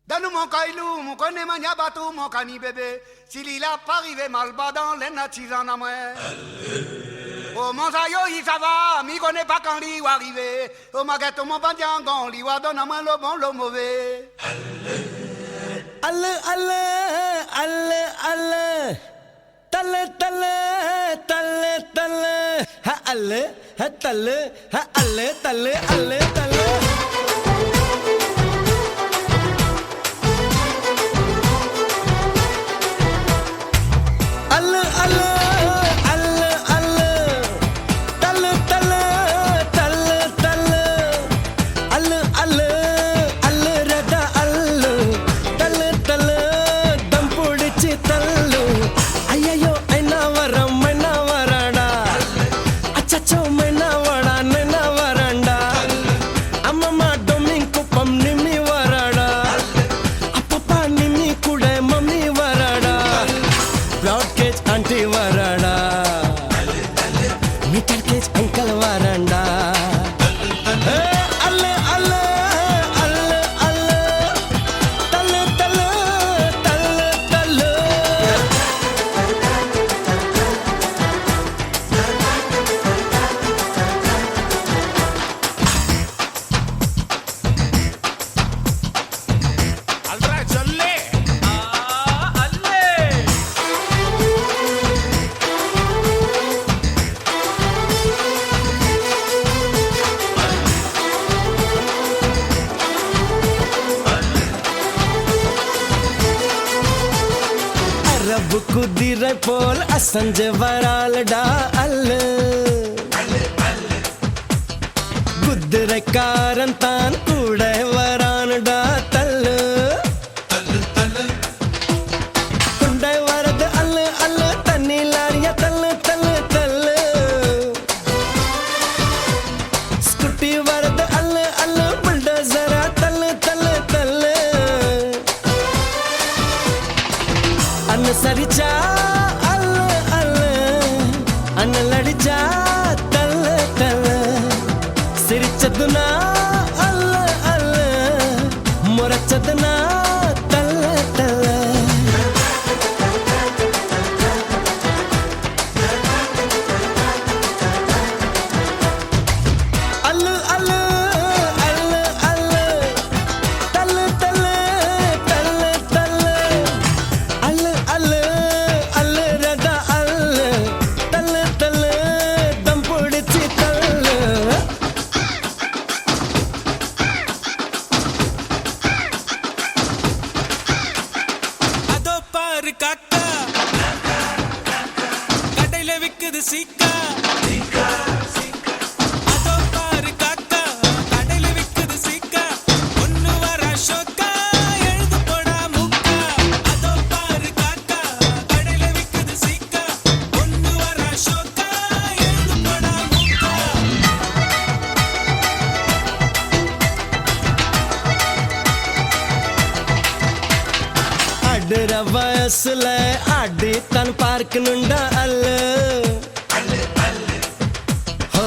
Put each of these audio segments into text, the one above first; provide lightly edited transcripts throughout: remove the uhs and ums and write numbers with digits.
Donne mon caillou, mon connaît mania bateau, mon cani bébé. S'il il a pas arrivé mal bas dans les natis en amoué. Oh mon sayo, il ça va, m'y connaît pas quand il va arriver. Oh ma gâteau, mon bandiangon, il va donner à moi le bon, le mauvais. Alle, alle, alle, alle. Talle, talle, talle, talle. Ha alle, ha talle, ha alle, talle, alle, talle. Alle, alle, alle, alle. Talle, talle, talle, talle. Alle, alle, alle, rada alle. Talle, talle, dam pudichi tallu. Ayyo, aina varada. Achacho maina varanda. Amma doming kupam nimi varada. Appa nimi kude mummy varada. Broadcast auntie varada. Meter cage uncle varanda. Alle, alle, alle, alle. Talle, talle, talle, talle. அல்ரா சொல்லு அல்லே அரபு குதிரை போல் அசஞ்ச வராலடா அல்ல குதிரைக்காரன் தான் கூட வரானடா தல்லு குண்டை வரது அல்ல அல்ல தண்ணி லாரிய தல்லு தல்லு தல்லு ஸ்கூட்டி வரது அல்ல அல்ல புல்டோசரா தல்லு தல்லு தல்லு அனுசரிச்சா அல்ல அல்ல அண்ணலடிச்சா தல்ல தல்ல சிரிச்சதுனா அல்ல அல்ல முறைச்சதுனா தல்ல தல்ல அல்லு அல்லு அல்லு அல்லு தல்லு தல்லு தல்லு தல்லு அல்லு அல்லு அல்லு ரதா அல்லு தல்லு தல்லு தம் பிடிச்சி தல்லு அதோ பாரு காக்கா கடையில விக்குது சீக்கா அதோ பாரு காக்கா கடையில விக்குது சீக்கா ஒண்ணு வர ஷோக்கா எழுது போடா முக்கா அதோ பாரு காக்கா கடையில விக்குது சீக்கா ஒண்ணு வர ஷோக்கா எழுது போடா முக்கா அடுற வயசுல அடி தன் பார்க்கணுண்டா அல்ல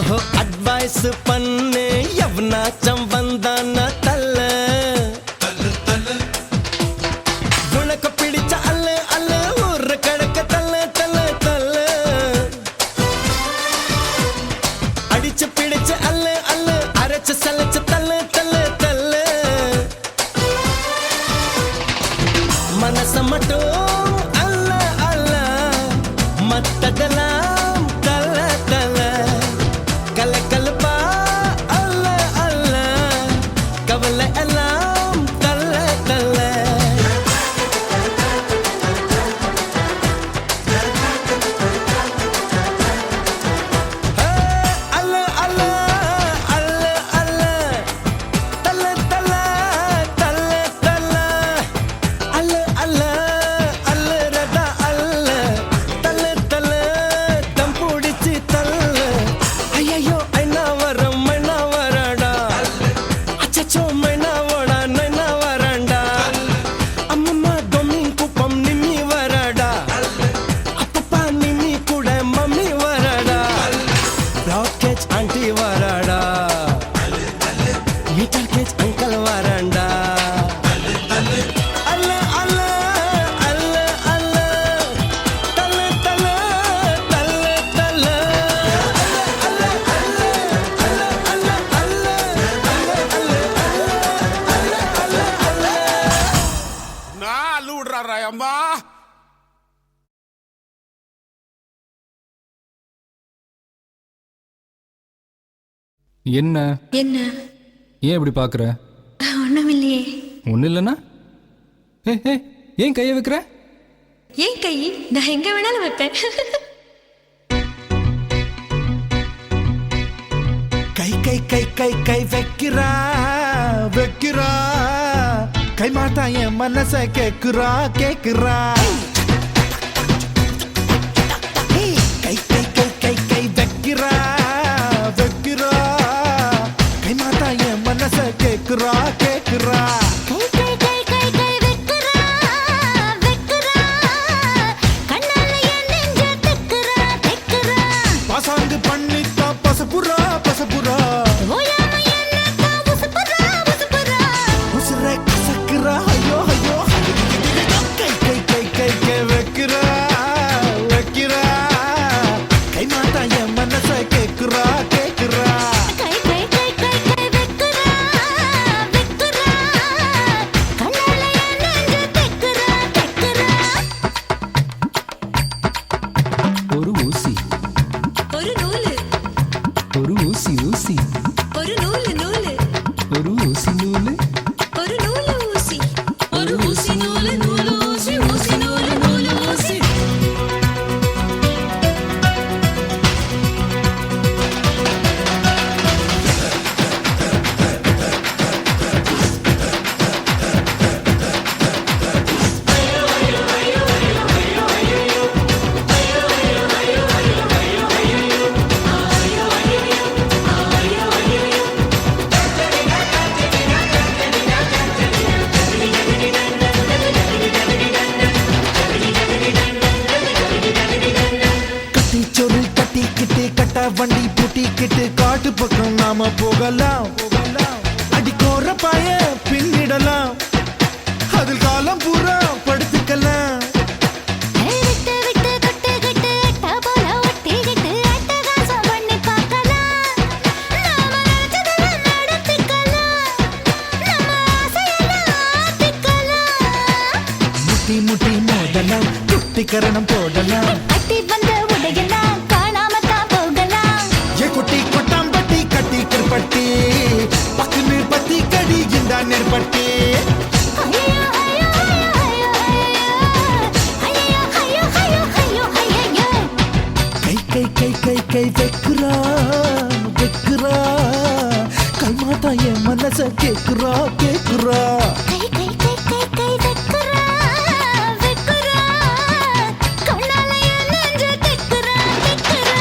ஹோ அட்வைஸ் பண்ணு எவனாச்சும் வந்தானா தல்ல உனக்கு பிடிச்ச அல்ல அல்ல ஊரு கடக்க தல்ல தல்ல தல்ல அடிச்சு பிடிச்ச அல்ல அல்ல அரைச்சு சலைச்சு தல்ல தல்ல தல்ல மனச மட்டும் அல்ல அல்ல மத்ததெல்லாம் தல தல கலக்கலப்பா அல்ல அல்ல கவலை எல்லாம் தல தல அல்ல அல்ல அல்ல அல்ல தல தல தல தல அல்ல அல்ல அல்ல ரதா அல்ல தல்ல தல்ல தம் பிடிச்சி தல்ல ஐயோ ஐனா வரடா அச்சச்சோ மைனா நைனா வரண்டா அம்மம்மா டொமிங் குப்பம் நிம்மி வரடா அப்பப்பா நிம்மி கூட மம்மி வரடா ராக்கெட் ஆண்டி வரடா மீட்டர் கேஜ் அங்கிள் வரண்டா அம்மா. என்ன என்ன? ஏன் இப்படி பாக்குற? ஒண்ணுமில்லையே. ஒன்றும் இல்லைன்னா ஏன் கையை வைக்கிற? ஏன் கை? நான் எங்க வேணாலும் வைப்பேன். கை கை கை கை கை வைக்கிறா வைக்கிறா கை மாட்டா என் மனச கேக்குறா கேக்குறா கை கை கை கை கை வைக்கிறா வைக்கிறா கை மாட்டா என் மனச கேக்குறா கேக்குறா பாசாங்கு பண்ணித்தா பசப்புரா பசப்புரா உசுரை கசக்குறா ஐயோ ஐயோ கை கை கை கை கை வைக்கிறா வைக்கிறா கை மாட்டா என் மனச கேக்குறா கேக்குறா ஒரு ஊசி ஒரு நூலு, ஒரு ஊசி ஊசி ஒரு நூலு நூலு, ஒரு ஊசி நூலு ஒரு நூலு ஊசி, ஒரு ஊசி நூலு நூலு ஊசி, ஊசி நூலு நூலு ஊசி. கட்டி சொரு கட்டிக்கிட்டு கட்ட வண்டி பூட்டிக்கிட்டு காட்டு பக்கம் நாம போகலாம் அடிக்கோர பாய பின்னிடலாம் அதில் காலம் பூரா படுத்துக்கலாம் விட்டு விட்டு கட்டு கட்டு அட்டா போல ஒட்டிக்கிட்டு அட்டகாசம் பண்ணி பார்க்கலாம். நாம நினைச்சதெல்லாம் நடத்திக்கலாம். நம்ம ஆசையெல்லாம் ஆத்திக்கலாம். முட்டி முட்டி மோதலாம் குட்டிக்கரணம் போடலாம் கட்டி வந்த உடையெல்லாம் காணாமத்தான் போகலாம். ஏ குட்டி கொட்டாம்பட்டி கட்டி கருப்பட்டி பக்குன்னு பத்தி கடி இந்த நெற்பட்டி ஐயோ, ஐயோ, ஐயோ, ஐயோ, ஐயோ, ஐயோ, ஐயோ, ஐயோ, ஐயோ. கை கை கை கை கை வைக்கிறா வைக்கிறா கை மாட்டா என் மனச கேக்குறா கேக்குறா கை கை கை கை கை வைக்கிறா வைக்கிறா கண்ணால என் நெஞ்ச திக்குறா திக்குறா.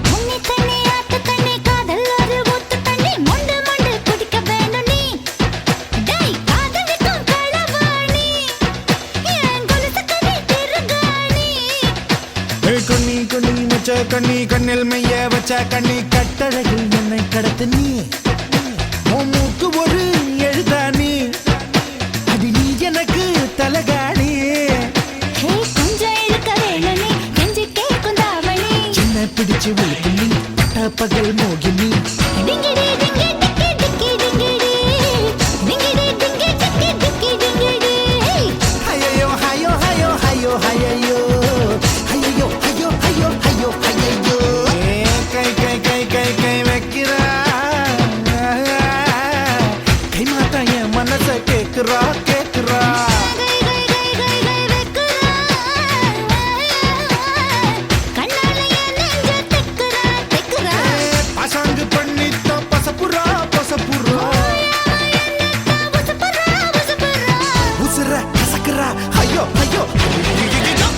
முன்னி தண்ணி ஆத்து தண்ணி காதல் ஒரு ஊத்து தண்ணி மொண்டு மொண்டு குடிக்க வேணும் நீ. டேய் காதலிக்கும் களவாணி என் கொலுசுக்கு நீ திருகாணி. கண்ணி கண்ணி மச்ச கண்ணி கண்ணில் மைய வச்ச கண்ணி கட்டழகில் என்னை கடத்து நீ உன் மூக்கு ஒரு எழுதானி அடி நீ எனக்கு தலகாணி ஹே கொஞ்சம் இழுக்க வேணும் நீ கெஞ்சி கேட்கும் தாவணி. சின்ன பிடிச்சு விழுக்கு நீ பட்ட பகல் மோகினி டிங்கிடி டிங்கி டிக்கி டிக்கி டிங்கிடி டிங்கிடி டிங்கி டிக்கி டிக்கி டிங்கிடி. ஐயோ ஐயோ ஐயோ ஐயோ ஐயோ ஐயோ ஐயோ ஐயோ ஐயோ ஐயோ கை கை கை கை கை வைக்கிறா கை மாட்டா என் மனச கேக்குறா கேக்குறா கை கை கை கை கை வைக்கிறா கண்ணால என் நெஞ்ச திக்குறா திக்குறா. பாசாங்கு பண்ணித்தா பசப்புரா பசப்புரா உசுப்புறா உசுப்புறா. உசுர கசக்குறா ஐயோ ஐயோ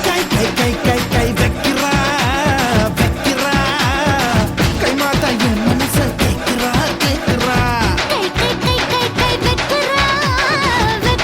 கை கை கை கை கை வைக்கிறா வைக்கிறா கை மாட்டா என் மனச கேக்குறா கேக்குறா கை கை கை கை கை வைக்கிறா வைக்கிறா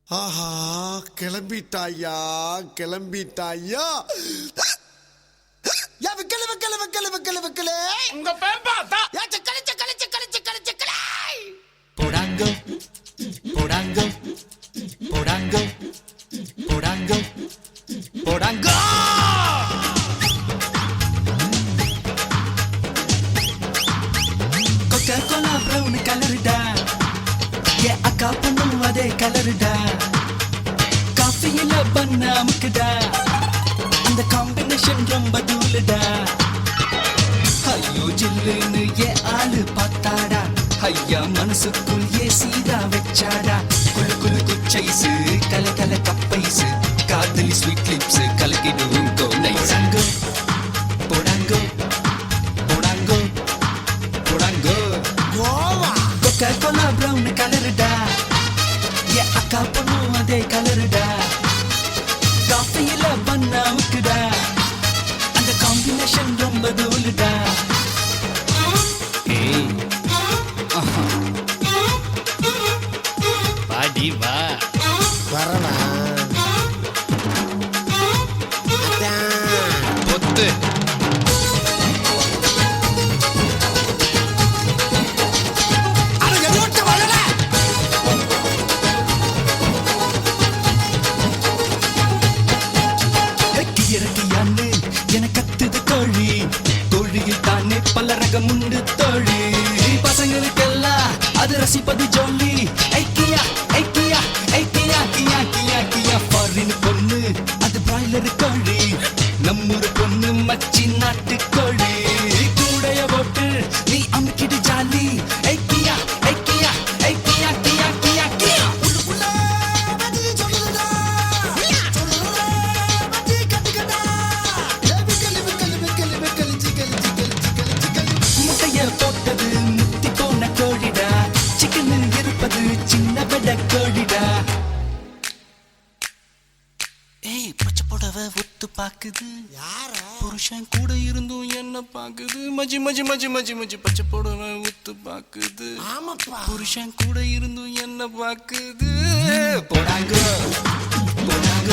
ஆஹா கிளம்பிட்டாயா கிளம்பிட்டாயா வெக்கல வெக்கல வெக்கல வெக்கல வெக்கல உங்க பேம்பா தான் சக்கலை சக்கலை சக்கலை சக்கலை சக்கலை போடாங்கோ போடாங்கோ போடாங்கோ போடாங்கோ போடாங்கோ கொக்கா கோலா ப்ரௌன் கலருடா ஏ அக்கா பொண்ணும் அதே கலருடா காஃபியில பண்ண அமுக்குடா அந்த காம்பினேஷன் ரொம்ப தூளுடா ஐயோ ஜில்லுன்னு ஏ ஆளு பார்த்தாடா ஐயா மனசுக்குள் ஏ சீதா வச்சாடா குளு குளு குச்சைசு கல கல கப்பைசு காதலி ஸ்வீட் லிப்ஸ் கலக்கிடுவோம் கோனைசங்கோ போடாங்கோ போடாங்கோ போடாங்கோ கோவா கொக்கா கோலா ப்ரௌன் கலருடா ஏ அக்கா பொண்ணும் அதே கலருடா காஃபியில பண்ண அமுக்குடா அந்த காம்பினேஷன் ரொம்ப தூளுடா ஏய் பாடி வா வரவா பொத்து இறக்கியான்னு என கத்துது கோழி கோழியில் தானே பல ரகம் உண்டு தோழி பசங்களுக்கெல்லாம் அது ரசிப்பது ஜோலி ஐக்கியா ஐக்கியா ஐக்கியா கியா கியா கியா ஃபாரின் பொண்ணு அது பிராய்லர் கோழி நம்மூர் பொண்ணு மச்சி நாட்டு கோழி கூடைய போட்டு நீ அமுக்கிடு ஜாலி ஐக்கியா ஐக்கியா ஐக்கியா கியா கியா கியா முட்டைய போட்டது முத்தி போன கோழிடா சிக்கன் இருப்பது சின்ன பெட கோழிடா ஏய் பச்சை புடவை ஒத்து பாக்குது புருஷன் கூட இருந்தும் என்ன பாக்குது மஜி மஜி மஜி மஜி மஜி பச்சை புடவை ஒத்து பாக்குது புருஷன் கூட இருந்தும் என்ன பாக்குது போடாங்க போடாங்க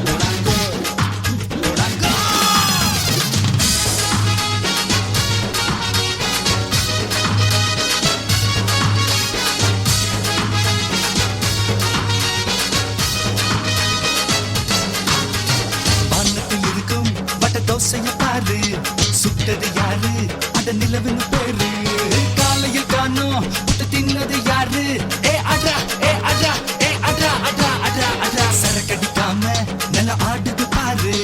போடாங்க போடாங்க வானத்தில் இருக்கும் வட்ட தோசைய பாரு சுட்டது யாரு அந்த நிலவின் பேரு காலையில் காணோம் புட்டு தின்னது யாரு ஏ அட்ரா ஏ அட்ரா ஏ அட்ரா அட்ரா அட்ரா அட்ரா சரக்கடிக்காம நல்ல ஆடுது பாரு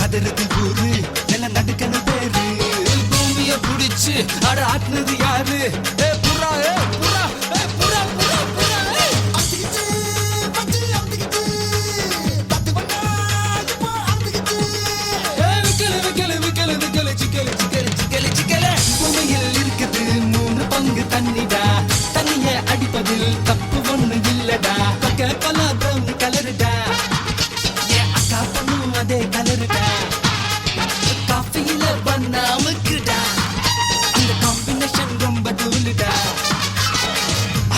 கதறது ஊரு நல்ல நடுக்கணும் பேரு பூமிய புடிச்சு அட ஆட்டுனது யாரு ஏ புறா ஏ புறா ஏ புறா புறா புறா ஏ பூமியில் இருக்குது 3 பங்கு தண்ணிடா தண்ணிய அடிப்பதில் தப்பு ஒண்ணு இல்லடா கொக்க கோலா ப்ரௌன் கலருடா ஏ அக்கா பொண்ணும் அதே கலருடா காஃபியில பண்ண அமுக்குடா அந்த காம்பினேஷன் ரொம்ப தூளுடா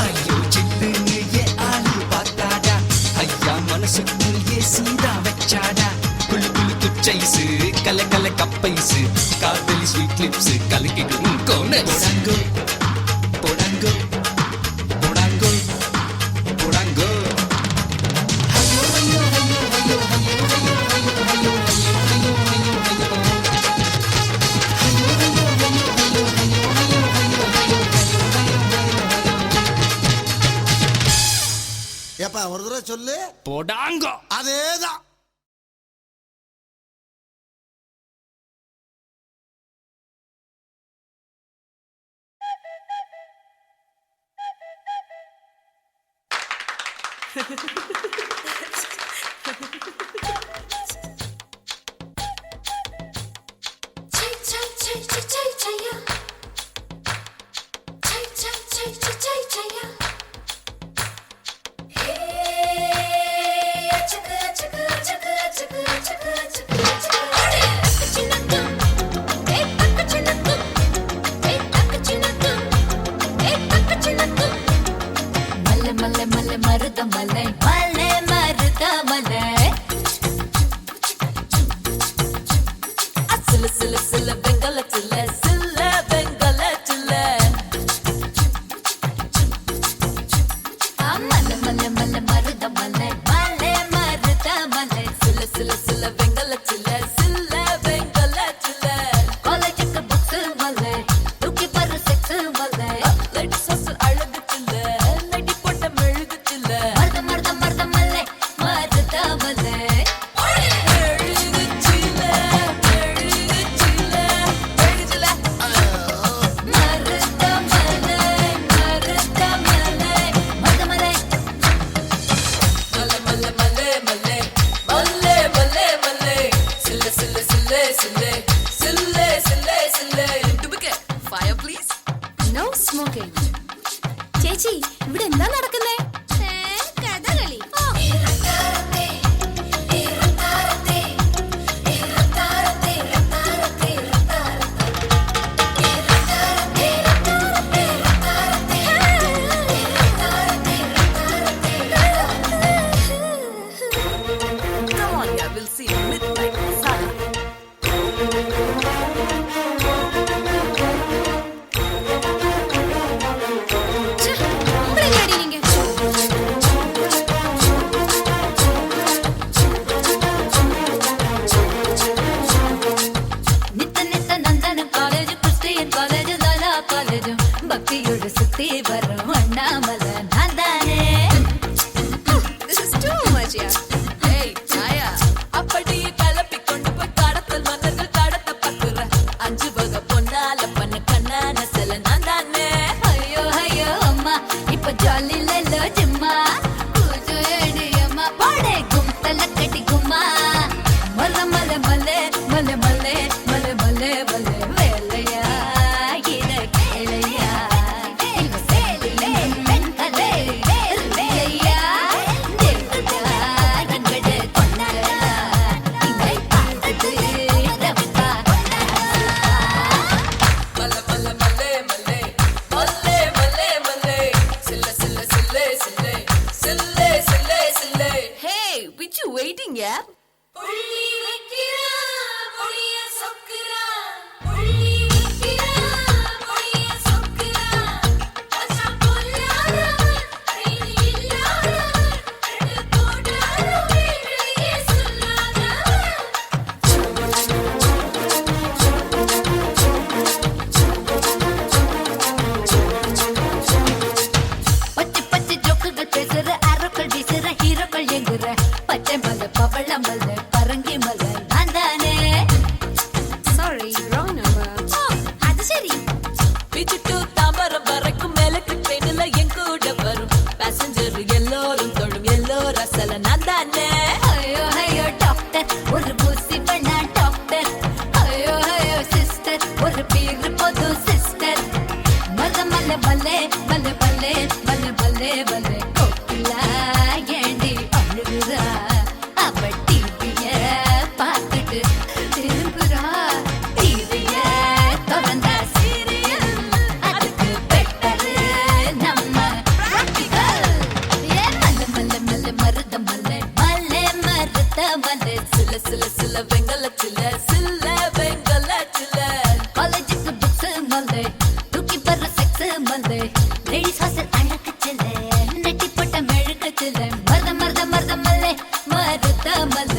ஐயோ ஜில்லுன்னு ஏ ஆளு பார்த்தாடா ஐயா மனசுக்குள் ஏ சீதா வச்சாடா குளு குளு குச்சைசு கல கல கப்பைசு காதலி ஸ்வீட் லிப்ஸ் கலக்கிடும் கோனை போடாங்கோ போடாங்கோ போடாங்கோ போடாங்கோ ஐயோ ஐயோ ஐயோ ஐயோ ஐயோ ஐயோ ஐயோ ஐயோ ஐயோ ஏப்பா ஒரு தடவை சொல்லு போடாங்கோ அதேதான் Chay chay chay chay chay chaya. Chay chay chay chay chay chaya. Hey, chaka chaka chaka chaka chaka chaka chaka. Chinakku, hey takku chinakku, hey takku chinakku, hey takku chinakku. Malle malle malle maruda malle. மல்ல மல்ல மல்ல மருத மல்ல மல்ல மருத மல்ல சில சில சில வெங்கல சில சில வெங்கல சில காலேஜுக்கு புக்ஸ் மல்ல தூக்கி பரு செக்ஸ் மல்ல லேடி சோசு அழகு சில நடி போட்ட மெழுகு சில மருத மருத மருத மல்ல மருத மல்ல ചേച്ചി ഇവിടെ എന്താ നടക്കുന്നേ കഥകളി பக்தியோடு சுத்தி வரும் அண்ணாமல நான் தானே அப்படியே கலப்பி கொண்டு போய் கடத்தல் மன்னர்கள் கடத்த பக்குற 5 வகை பொன்னால பண்ண கண்ணான சில நான் தானே ஐயோ ஐயோ அம்மா இப்ப ஜாலி லல்லோ ஜிம்மா பூஜோ அம்மா பாடே கும்தல கட்டி கும்மா மல்ல மல்ல மல்ல மல்ல மல்ல மல்ல மல்ல மல்ல வேலையா இத கேளையா இவ சேலிலே வெண்கலே வேலையா தேவதா எங்கட கொண்டாடா இங்கை பார்த்தது ரப்பா மல்ல மல்ல மல்ல மல்ல மல்ல மல்ல மல்ல சில்ல சில்ல சில்ல சில்ல சில்ல சில்ல சில்ல Hey, we you waiting, yeah? புள்ளி வைக்கிறா புளிய சொக்குறா புள்ளி வைக்கிறா புளிய சொக்குறா பச்சா புல்லாரவர் ஐனி இல்லாதவர் ரெண்டு போடாத வீட்லயே சொல்லாதவர் பச்சை பச்சை ஜோக்குகள் பேசுற ஆரோக்கள் வீசுற ஹீரோக்கள் எங்குற பச்சை மலை பவள மலை பரங்கி மலை நான் தானே சாரி ராங் நம்பர் அது சரி பிச்சுட்டு தாமரம் வரைக்கும் எலக்ட்ரிக் ட்ரெயின்ல என் கூட வரும் பேசஞ்சர் எல்லோரும் தொழும் எல்லோரும் அசல நான் தானே ஐயோ ஐயோ டாக்டர் ஒரு ஊசி பண்ணா டாக்டர் ஐயோ ஐயோ சிஸ்டர் ஒரு பேரு போது சிஸ்டர் மல்ல மல்ல மல்ல மல்ல மல்ல மல்ல மல்ல மல்ல கோகிலா ஏண்டி அழுகுறா அவ டிவிய பார்த்துட்டு திரும்புறா டிவிய திறந்தா சீரியல் அதுக்கு பெட்டரு நம்ம practical. ஏ மல்ல மல்ல மல்ல மருத மல்ல மல்ல மருத மல்ல சில சில சில வெங்கல சில சில வெங்கல சில காலேஜுக்கு புக்ஸ் மல்ல தூக்கி பர்ற செக்ஸ் மல்ல லேடிஸ் ஹாஸ்டல் அழகு சில நட்டி போட்ட மெழுகு சில மருத மருத மருத மல்ல மருத மல்ல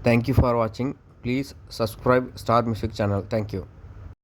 Thank you for watching. Please subscribe Star Music channel. Thank you.